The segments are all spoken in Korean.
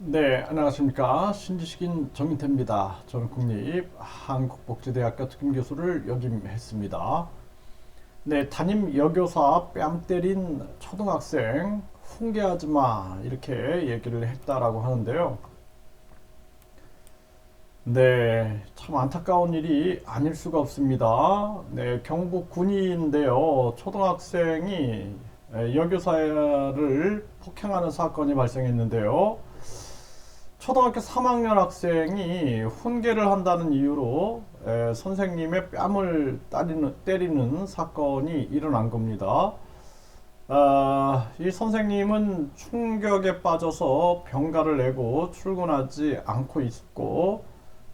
네, 안녕하십니까. 신지식인 정인태입니다. 저는 국립한국복지대학교 특임교수를 역임했습니다. 네, 담임 여교사 뺨 때린 초등학생 훈계하지 마 이렇게 얘기를 했다라고 하는데요. 네, 참 안타까운 일이 아닐 수가 없습니다. 네, 경북 군위인데요. 초등학생이 여교사를 폭행하는 사건이 발생했는데요. 초등학교 3학년 학생이 훈계를 한다는 이유로 선생님의 뺨을 때리는 사건이 일어난 겁니다. 이 선생님은 충격에 빠져서 병가를 내고 출근하지 않고 있고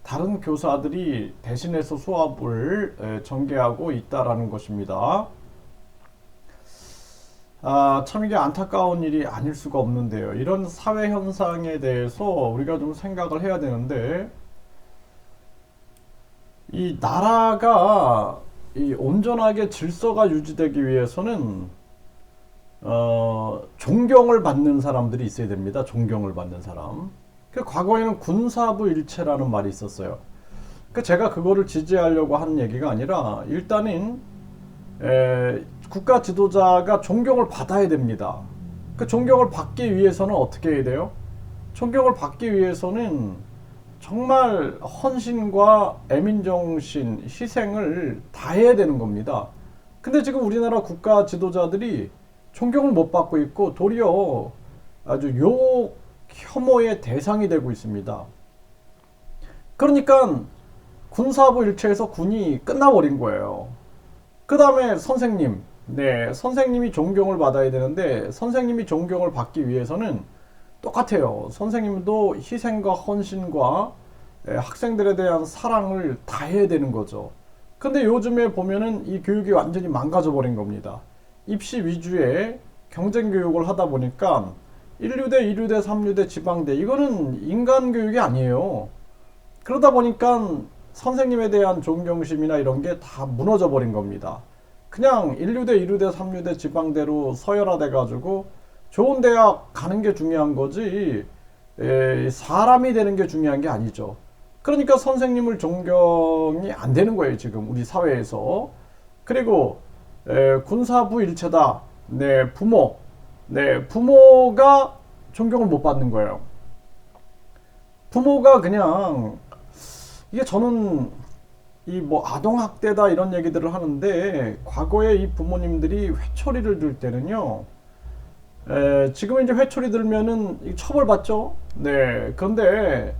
다른 교사들이 대신해서 수업을 전개하고 있다라는 것입니다. 참 이게 안타까운 일이 아닐 수가 없는데요. 이런 사회 현상에 대해서 우리가 좀 생각을 해야 되는데, 이 나라가 이 온전하게 질서가 유지되기 위해서는 존경을 받는 사람들이 있어야 됩니다. 존경을 받는 사람. 과거에는 군사부 일체라는 말이 있었어요. 제가 그거를 지지하려고 하는 얘기가 아니라 일단은 국가 지도자가 존경을 받아야 됩니다. 그 존경을 받기 위해서는 어떻게 해야 돼요? 존경을 받기 위해서는 정말 헌신과 애민정신, 희생을 다해야 되는 겁니다. 근데 지금 우리나라 국가 지도자들이 존경을 못 받고 있고 도리어 아주 욕, 혐오의 대상이 되고 있습니다. 그러니까 군사부 일체에서 군이 끝나버린 거예요. 그 다음에 선생님, 네, 선생님이 존경을 받아야 되는데 선생님이 존경을 받기 위해서는 똑같아요. 선생님도 희생과 헌신과 학생들에 대한 사랑을 다해야 되는 거죠. 근데 요즘에 보면은 이 교육이 완전히 망가져 버린 겁니다. 입시 위주의 경쟁 교육을 하다 보니까 1류대, 2류대, 3류대, 지방대 이거는 인간 교육이 아니에요. 그러다 보니까 선생님에 대한 존경심이나 이런 게 다 무너져 버린 겁니다. 그냥 1류대, 2류대, 3류대 지방대로 서열화돼 가지고 좋은 대학 가는 게 중요한 거지 사람이 되는 게 중요한 게 아니죠. 그러니까 선생님을 존경이 안 되는 거예요, 지금 우리 사회에서. 그리고 군사부 일체다. 네, 부모. 네, 부모가 존경을 못 받는 거예요. 부모가 그냥 이게 저는 이 뭐 아동학대다 이런 얘기들을 하는데 과거에 이 부모님들이 회초리를 들 때는요. 지금 이제 회초리 들면은 처벌받죠. 네. 그런데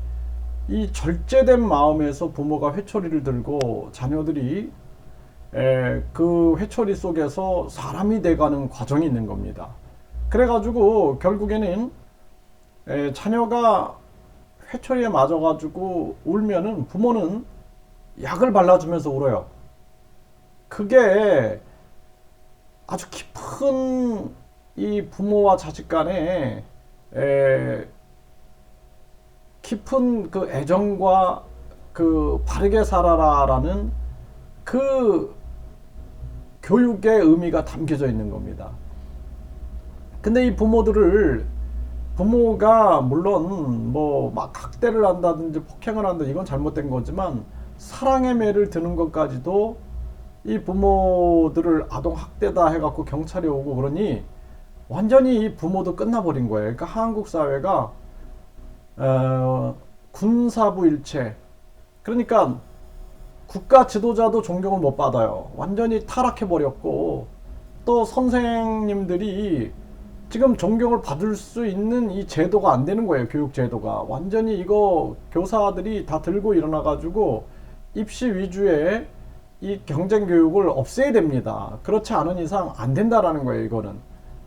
이 절제된 마음에서 부모가 회초리를 들고 자녀들이 그 회초리 속에서 사람이 돼가는 과정이 있는 겁니다. 그래가지고 결국에는 자녀가 회초리에 맞아가지고 울면은 부모는 약을 발라주면서 울어요. 그게 아주 깊은 이 부모와 자식 간에 깊은 그 애정과 그 바르게 살아라라는 그 교육의 의미가 담겨져 있는 겁니다. 근데 이 부모가 물론 뭐 막 학대를 한다든지 폭행을 한다 이건 잘못된 거지만 사랑의 매를 드는 것까지도 이 부모들을 아동 학대다 해갖고 경찰이 오고 그러니 완전히 이 부모도 끝나버린 거예요. 그러니까 한국 사회가 군사부 일체. 그러니까 국가 지도자도 존경을 못 받아요. 완전히 타락해버렸고 또 선생님들이 지금 존경을 받을 수 있는 이 제도가 안 되는 거예요. 교육 제도가. 완전히 이거 교사들이 다 들고 일어나가지고 입시 위주의 이 경쟁 교육을 없애야 됩니다. 그렇지 않은 이상 안 된다라는 거예요. 이거는.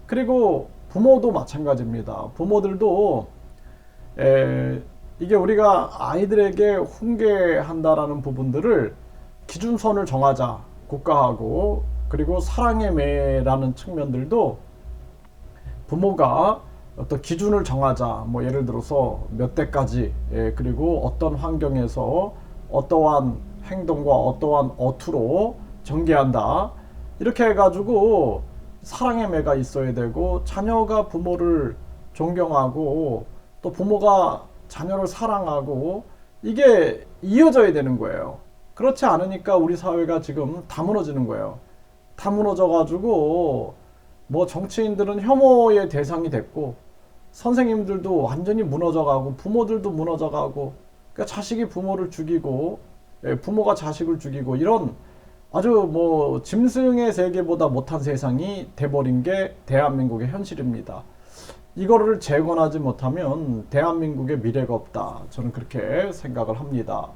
그리고 부모도 마찬가지입니다. 부모들도 이게 우리가 아이들에게 훈계한다라는 부분들을 기준선을 정하자 국가하고 그리고 사랑의 매라는 측면들도 부모가 어떤 기준을 정하자 뭐 예를 들어서 몇 대까지 그리고 어떤 환경에서 어떠한 행동과 어떠한 어투로 전개한다 이렇게 해가지고 사랑의 매가 있어야 되고 자녀가 부모를 존경하고 또 부모가 자녀를 사랑하고 이게 이어져야 되는 거예요. 그렇지 않으니까 우리 사회가 지금 다 무너지는 거예요. 다 무너져 가지고 뭐 정치인들은 혐오의 대상이 됐고 선생님들도 완전히 무너져 가고 부모들도 무너져 가고 그러니까 자식이 부모를 죽이고 부모가 자식을 죽이고 이런 아주 뭐 짐승의 세계보다 못한 세상이 돼버린 게 대한민국의 현실입니다. 이거를 재건하지 못하면 대한민국의 미래가 없다. 저는 그렇게 생각을 합니다.